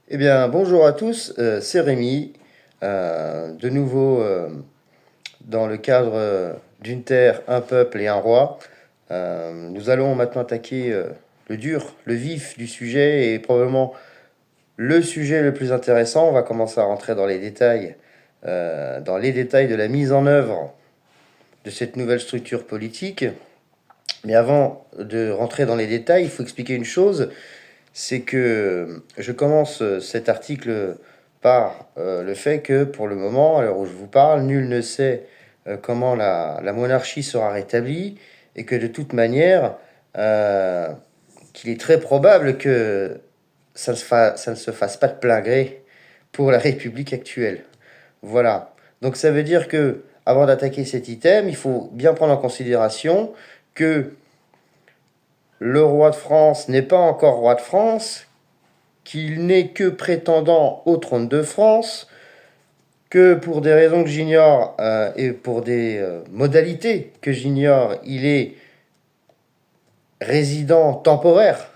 Eh bien, bonjour à tous, c'est Rémi, de nouveau dans le cadre d'une terre, un peuple et un roi. Nous allons maintenant attaquer le dur, le vif du sujet et probablement le sujet le plus intéressant. On va commencer à rentrer dans les détails de la mise en œuvre de cette nouvelle structure politique. Mais avant de rentrer dans les détails, il faut expliquer une chose, c'est que je commence cet article par le fait que pour le moment, à l'heure où je vous parle, nul ne sait comment la monarchie sera rétablie et que de toute manière, euh, qu'il est très probable que ça ne se fasse pas de plein gré pour la République actuelle. Voilà. Donc ça veut dire que avant d'attaquer cet item, il faut bien prendre en considération que le roi de France n'est pas encore roi de France, qu'il n'est que prétendant au trône de France, que pour des raisons que j'ignore et pour des modalités que j'ignore, il est résident temporaire,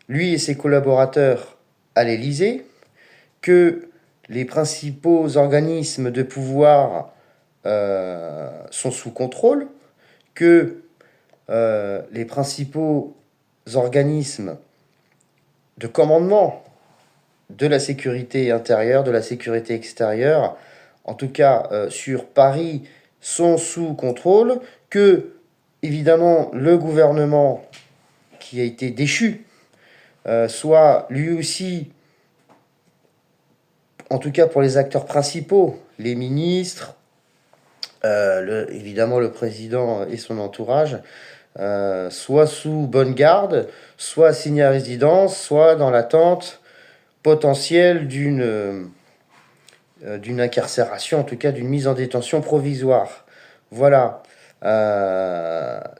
lui et ses collaborateurs, à l'Élysée, que les principaux organismes de pouvoir sont sous contrôle, que les principaux organismes de commandement de la sécurité intérieure, de la sécurité extérieure, en tout cas sur Paris, sont sous contrôle, que évidemment le gouvernement qui a été déchu soit lui aussi, en tout cas pour les acteurs principaux, les ministres, évidemment le président et son entourage, soit sous bonne garde, soit assigné à résidence, soit dans l'attente potentielle d'une incarcération, en tout cas d'une mise en détention provisoire. Voilà.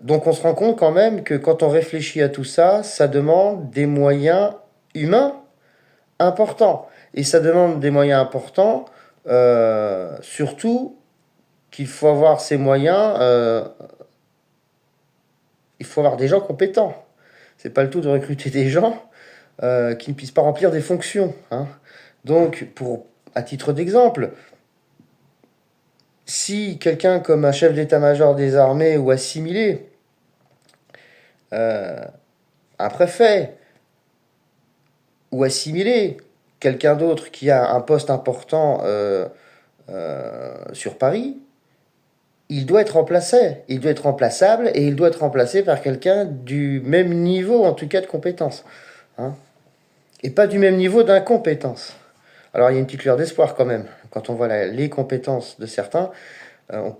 Donc on se rend compte quand même que quand on réfléchit à tout ça, ça demande des moyens humains importants. Et ça demande des moyens importants, surtout qu'il faut avoir ces moyens, il faut avoir des gens compétents. C'est pas le tout de recruter des gens qui ne puissent pas remplir des fonctions. Hein. Donc, à titre d'exemple, si quelqu'un comme un chef d'état-major des armées ou assimilé, euh, un préfet ou assimilé, quelqu'un d'autre qui a un poste important sur Paris, il doit être remplacé, il doit être remplaçable et il doit être remplacé par quelqu'un du même niveau, en tout cas de compétence, hein, et pas du même niveau d'incompétence. Alors il y a une petite lueur d'espoir quand même, quand on voit les compétences de certains, euh,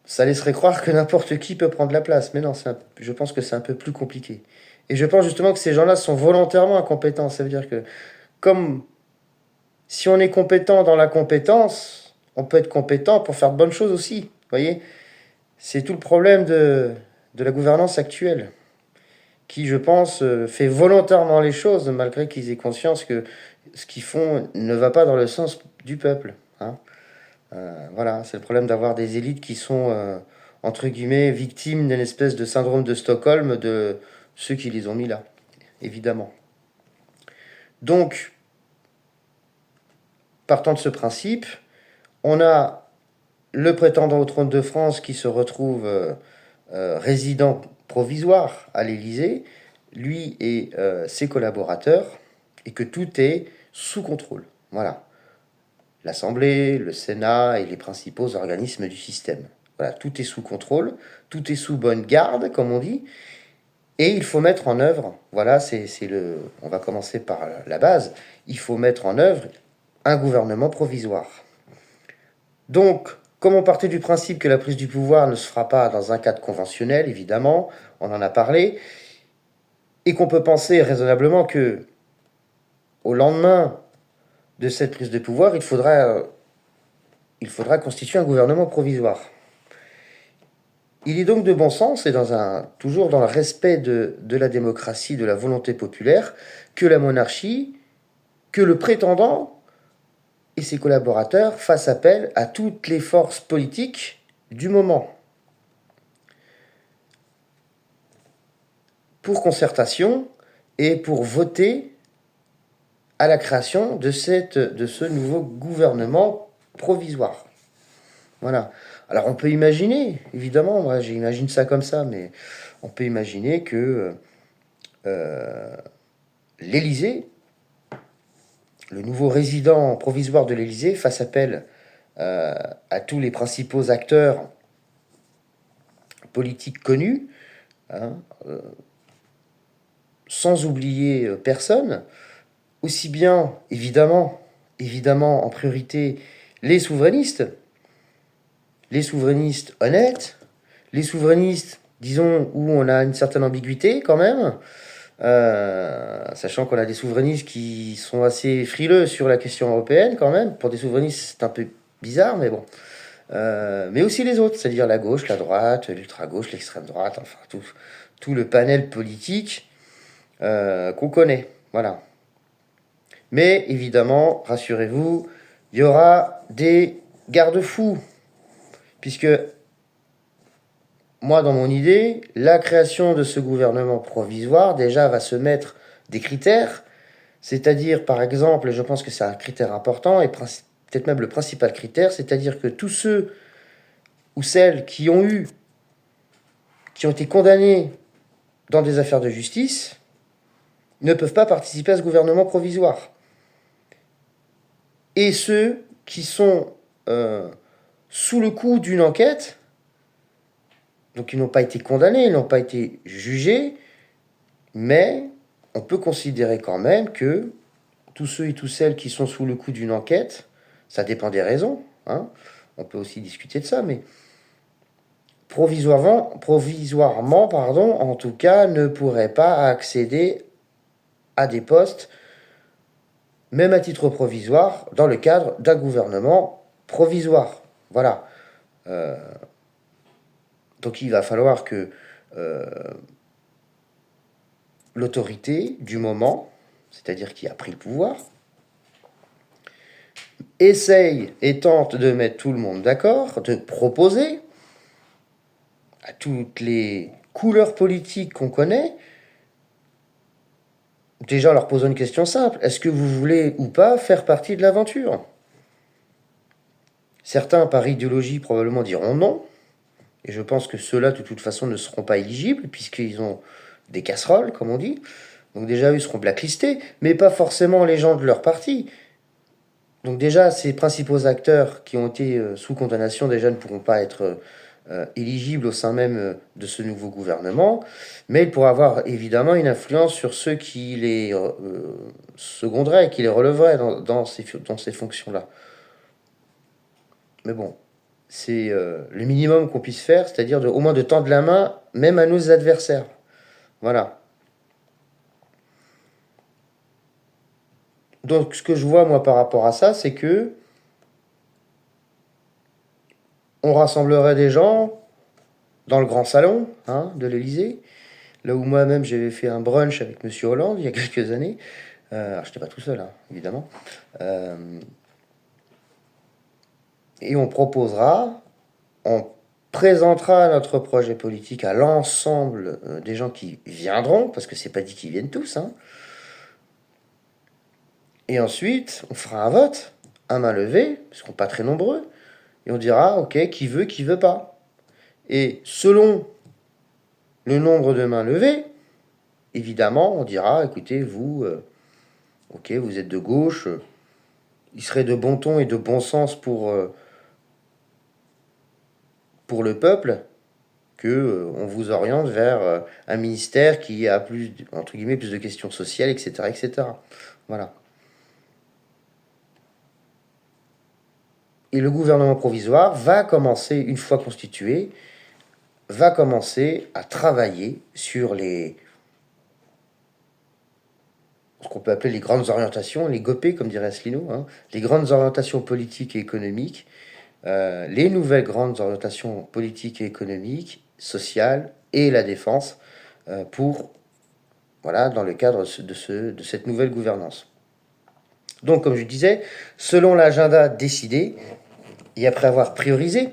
ça laisserait croire que n'importe qui peut prendre la place. Mais non, je pense que c'est un peu plus compliqué. Et je pense justement que ces gens-là sont volontairement incompétents. Ça veut dire que, comme si on est compétent dans la compétence, on peut être compétent pour faire de bonnes choses aussi. Vous voyez, c'est tout le problème de la gouvernance actuelle, qui, je pense, fait volontairement les choses, malgré qu'ils aient conscience que ce qu'ils font ne va pas dans le sens du peuple. Hein. Voilà, c'est le problème d'avoir des élites qui sont, entre guillemets, victimes d'une espèce de syndrome de Stockholm de ceux qui les ont mis là, évidemment. Donc, partant de ce principe, on a le prétendant au trône de France qui se retrouve résident provisoire à l'Élysée, lui et ses collaborateurs, et que tout est sous contrôle. Voilà. L'Assemblée, le Sénat et les principaux organismes du système. Voilà, tout est sous contrôle, tout est sous bonne garde, comme on dit, et il faut mettre en œuvre, voilà, on va commencer par la base, il faut mettre en œuvre un gouvernement provisoire. Donc, comme on partait du principe que la prise du pouvoir ne se fera pas dans un cadre conventionnel, évidemment, on en a parlé, et qu'on peut penser raisonnablement que, au lendemain de cette prise de pouvoir, il faudra constituer un gouvernement provisoire. Il est donc de bon sens, et toujours dans le respect de la démocratie, de la volonté populaire, que la monarchie, que le prétendant et ses collaborateurs fassent appel à toutes les forces politiques du moment pour concertation et pour voter à la création de ce nouveau gouvernement provisoire. Voilà. Alors on peut imaginer, évidemment, moi j'imagine ça comme ça, mais on peut imaginer que l'Élysée, le nouveau résident provisoire de l'Élysée, fasse appel à tous les principaux acteurs politiques connus, hein, sans oublier personne, aussi bien, évidemment, en priorité, les souverainistes honnêtes, les souverainistes, disons, où on a une certaine ambiguïté quand même, sachant qu'on a des souverainistes qui sont assez frileux sur la question européenne quand même. Pour des souverainistes, c'est un peu bizarre, mais bon. Mais aussi les autres, c'est-à-dire la gauche, la droite, l'ultra-gauche, l'extrême droite, enfin tout le panel politique qu'on connaît. Voilà. Mais évidemment, rassurez-vous, il y aura des garde-fous, puisque moi, dans mon idée, la création de ce gouvernement provisoire, déjà, va se mettre des critères, c'est-à-dire, par exemple, je pense que c'est un critère important, et peut-être même le principal critère, c'est-à-dire que tous ceux ou celles qui ont été condamnés dans des affaires de justice, ne peuvent pas participer à ce gouvernement provisoire. Et ceux qui sont sous le coup d'une enquête, donc ils n'ont pas été condamnés, ils n'ont pas été jugés, mais on peut considérer quand même que tous ceux et toutes celles qui sont sous le coup d'une enquête, ça dépend des raisons, hein, on peut aussi discuter de ça, mais provisoirement, en tout cas, ne pourraient pas accéder à des postes, même à titre provisoire, dans le cadre d'un gouvernement provisoire. Voilà. Donc il va falloir que l'autorité du moment, c'est-à-dire qui a pris le pouvoir, essaye et tente de mettre tout le monde d'accord, de proposer à toutes les couleurs politiques qu'on connaît, déjà en leur posant une question simple, est-ce que vous voulez ou pas faire partie de l'aventure? Certains, par idéologie, probablement diront non, et je pense que ceux-là, de toute façon, ne seront pas éligibles, puisqu'ils ont des casseroles, comme on dit. Donc déjà, eux seront blacklistés, mais pas forcément les gens de leur parti. Donc déjà, ces principaux acteurs qui ont été sous condamnation, déjà ne pourront pas être éligibles au sein même de ce nouveau gouvernement, mais ils pourront avoir évidemment une influence sur ceux qui les seconderaient, qui les releveraient dans ces fonctions-là. Mais bon, c'est le minimum qu'on puisse faire, c'est-à-dire au moins de tendre la main, même à nos adversaires. Voilà. Donc ce que je vois moi par rapport à ça, c'est que on rassemblerait des gens dans le grand salon de l'Élysée, là où moi-même j'avais fait un brunch avec Monsieur Hollande il y a quelques années. Alors je n'étais pas tout seul, évidemment. Et on présentera notre projet politique à l'ensemble des gens qui viendront, parce que c'est pas dit qu'ils viennent tous. Et ensuite, on fera un vote, à main levée, parce qu'on n'est pas très nombreux, et on dira, ok, qui veut pas. Et selon le nombre de mains levées, évidemment, on dira, écoutez, vous, ok, vous êtes de gauche, il serait de bon ton et de bon sens pour le peuple que on vous oriente vers un ministère qui a plus, entre guillemets, plus de questions sociales, etc., etc. Voilà. Et le gouvernement provisoire va commencer, une fois constitué, va commencer à travailler sur ce qu'on peut appeler les grandes orientations, les GOPÉ, comme dirait Asselineau, les grandes orientations politiques et économiques, les nouvelles grandes orientations politiques et économiques, sociales et la défense, dans le cadre de cette nouvelle gouvernance. Donc, comme je disais, selon l'agenda décidé, et après avoir priorisé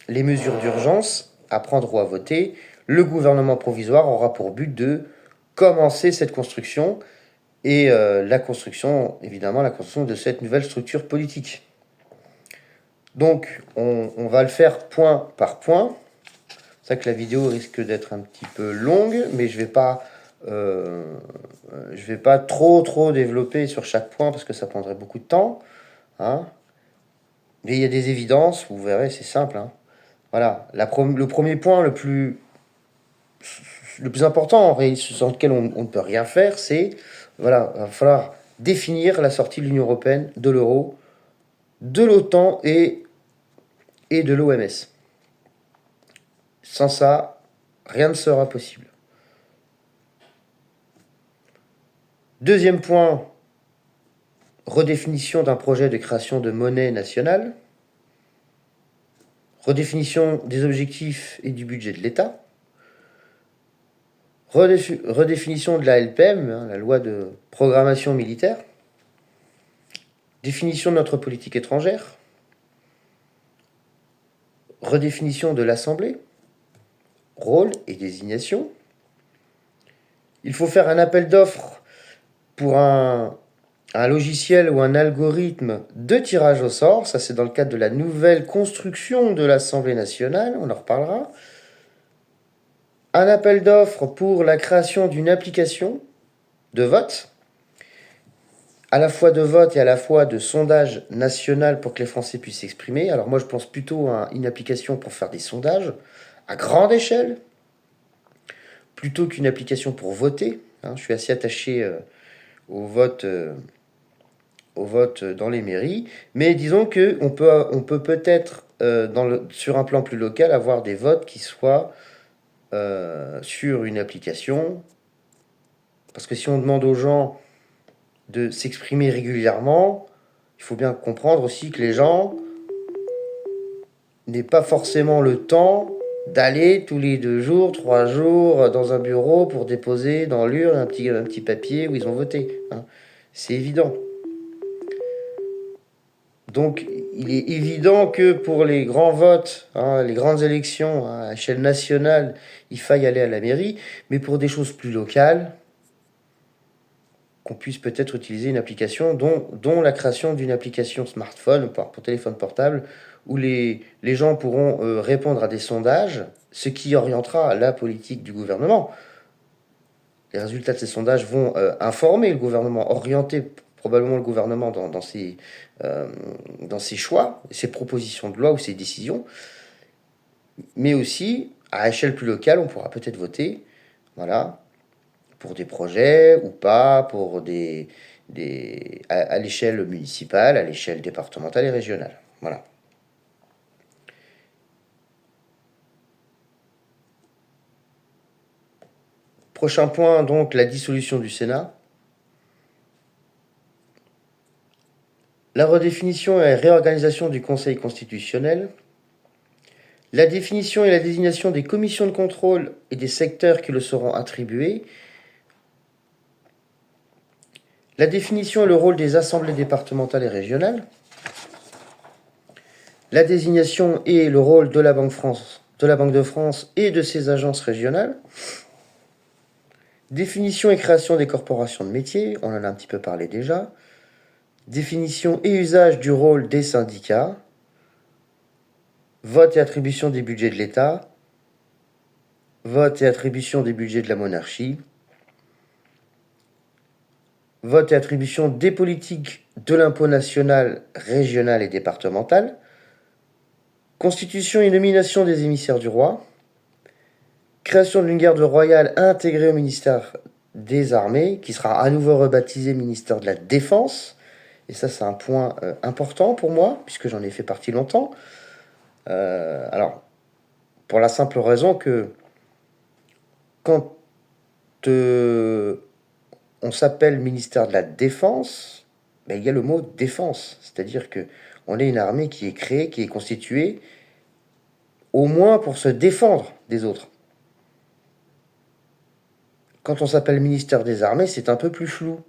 les mesures d'urgence à prendre ou à voter, le gouvernement provisoire aura pour but de commencer cette construction et la construction, évidemment, la construction de cette nouvelle structure politique. Donc, on va le faire point par point. C'est ça que la vidéo risque d'être un petit peu longue, mais je vais pas trop développer sur chaque point parce que ça prendrait beaucoup de temps. Hein. Mais il y a des évidences, vous verrez, c'est simple. Hein. Voilà, le premier point le plus important, sur lequel on ne peut rien faire, c'est, voilà, il va falloir définir la sortie de l'Union européenne, de l'euro, de l'OTAN et de l'OMS. Sans ça, rien ne sera possible. Deuxième point, redéfinition d'un projet de création de monnaie nationale, redéfinition des objectifs et du budget de l'État, redéfinition de la LPM, hein, la loi de programmation militaire, définition de notre politique étrangère, redéfinition de l'Assemblée, rôle et désignation. Il faut faire un appel d'offres pour un logiciel ou un algorithme de tirage au sort. Ça, c'est dans le cadre de la nouvelle construction de l'Assemblée nationale. On en reparlera. Un appel d'offres pour la création d'une application de vote, à la fois de vote et à la fois de sondage national pour que les Français puissent s'exprimer. Alors moi, je pense plutôt à une application pour faire des sondages à grande échelle, plutôt qu'une application pour voter. Hein, je suis assez attaché au vote dans les mairies, mais disons qu'on peut peut-être, sur un plan plus local, avoir des votes qui soient sur une application, parce que si on demande aux gens de s'exprimer régulièrement, il faut bien comprendre aussi que les gens n'aient pas forcément le temps d'aller tous les 2 jours, 3 jours dans un bureau pour déposer dans l'urne un petit papier où ils ont voté. Hein. C'est évident. Donc, il est évident que pour les grands votes, hein, les grandes élections hein, à échelle nationale, il faille aller à la mairie, mais pour des choses plus locales, qu'on puisse peut-être utiliser une application, dont la création d'une application smartphone, pour téléphone portable, où les gens pourront répondre à des sondages, ce qui orientera la politique du gouvernement. Les résultats de ces sondages vont informer le gouvernement, orienter probablement le gouvernement dans ses choix, ses propositions de loi ou ses décisions. Mais aussi, à échelle plus locale, on pourra peut-être voter, voilà, pour des projets ou pas, pour à l'échelle municipale, à l'échelle départementale et régionale. Voilà. Prochain point, donc, la dissolution du Sénat. La redéfinition et la réorganisation du Conseil constitutionnel. La définition et la désignation des commissions de contrôle et des secteurs qui le seront attribués. La définition et le rôle des assemblées départementales et régionales. La désignation et le rôle de la Banque de France et de ses agences régionales. Définition et création des corporations de métiers, on en a un petit peu parlé déjà. Définition et usage du rôle des syndicats. Vote et attribution des budgets de l'État. Vote et attribution des budgets de la monarchie. Vote et attribution des politiques de l'impôt national, régional et départemental. Constitution et nomination des émissaires du roi. Création d'une garde royale intégrée au ministère des Armées, qui sera à nouveau rebaptisé ministère de la Défense. Et ça, c'est un point important pour moi, puisque j'en ai fait partie longtemps. Alors, pour la simple raison que quand on s'appelle ministère de la Défense, ben, il y a le mot défense. C'est-à-dire qu'on est une armée qui est créée, qui est constituée, au moins pour se défendre des autres. Quand on s'appelle ministère des Armées, c'est un peu plus flou.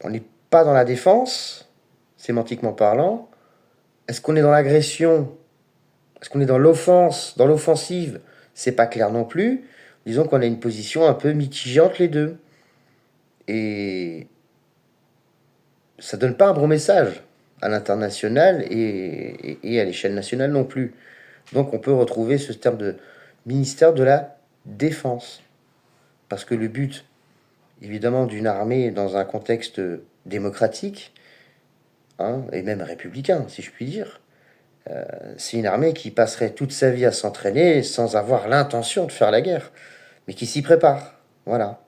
On n'est pas dans la défense, sémantiquement parlant. Est-ce qu'on est dans l'agression? Est-ce qu'on est dans l'offense, dans l'offensive? C'est pas clair non plus. Disons qu'on a une position un peu mitigée entre les deux. Et ça donne pas un bon message à l'international et à l'échelle nationale non plus. Donc on peut retrouver ce terme de ministère de la Défense. Parce que le but, évidemment, d'une armée dans un contexte démocratique, hein, et même républicain, si je puis dire, c'est une armée qui passerait toute sa vie à s'entraîner sans avoir l'intention de faire la guerre, mais qui s'y prépare. Voilà.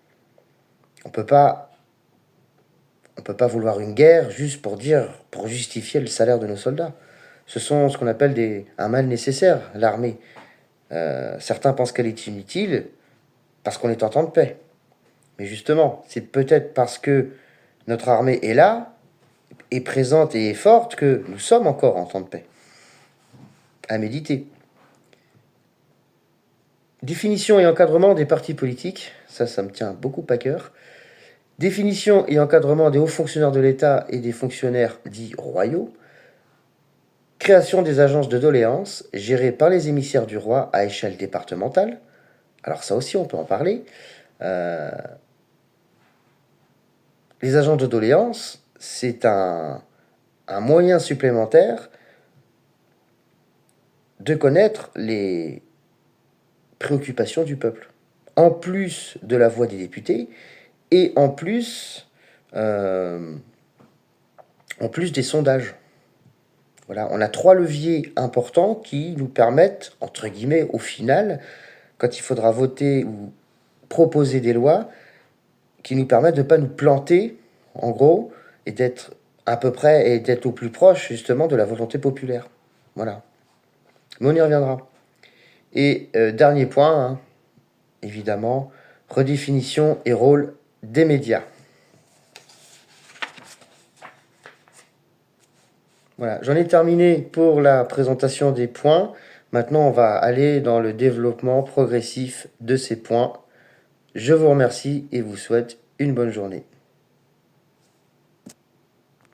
On peut pas, on peut pas vouloir une guerre juste pour dire, pour justifier le salaire de nos soldats. Ce sont ce qu'on appelle un mal nécessaire, l'armée. Certains pensent qu'elle est inutile parce qu'on est en temps de paix. Mais justement, c'est peut-être parce que notre armée est là, est présente et est forte que nous sommes encore en temps de paix. À méditer. Définition et encadrement des partis politiques, ça me tient beaucoup à cœur. Définition et encadrement des hauts fonctionnaires de l'État et des fonctionnaires dits royaux. Création des agences de doléances gérées par les émissaires du roi à échelle départementale. Alors ça aussi, on peut en parler. Les agents de doléances, c'est un moyen supplémentaire de connaître les préoccupations du peuple, en plus de la voix des députés et en plus des sondages. Voilà, on a 3 leviers importants qui nous permettent, entre guillemets, au final, quand il faudra voter ou proposer des lois, qui nous permettent de ne pas nous planter, en gros, et d'être à peu près, et d'être au plus proche, justement, de la volonté populaire. Voilà. Mais on y reviendra. Et dernier point, hein, évidemment, redéfinition et rôle des médias. Voilà, j'en ai terminé pour la présentation des points. Maintenant, on va aller dans le développement progressif de ces points. Je vous remercie et vous souhaite une bonne journée.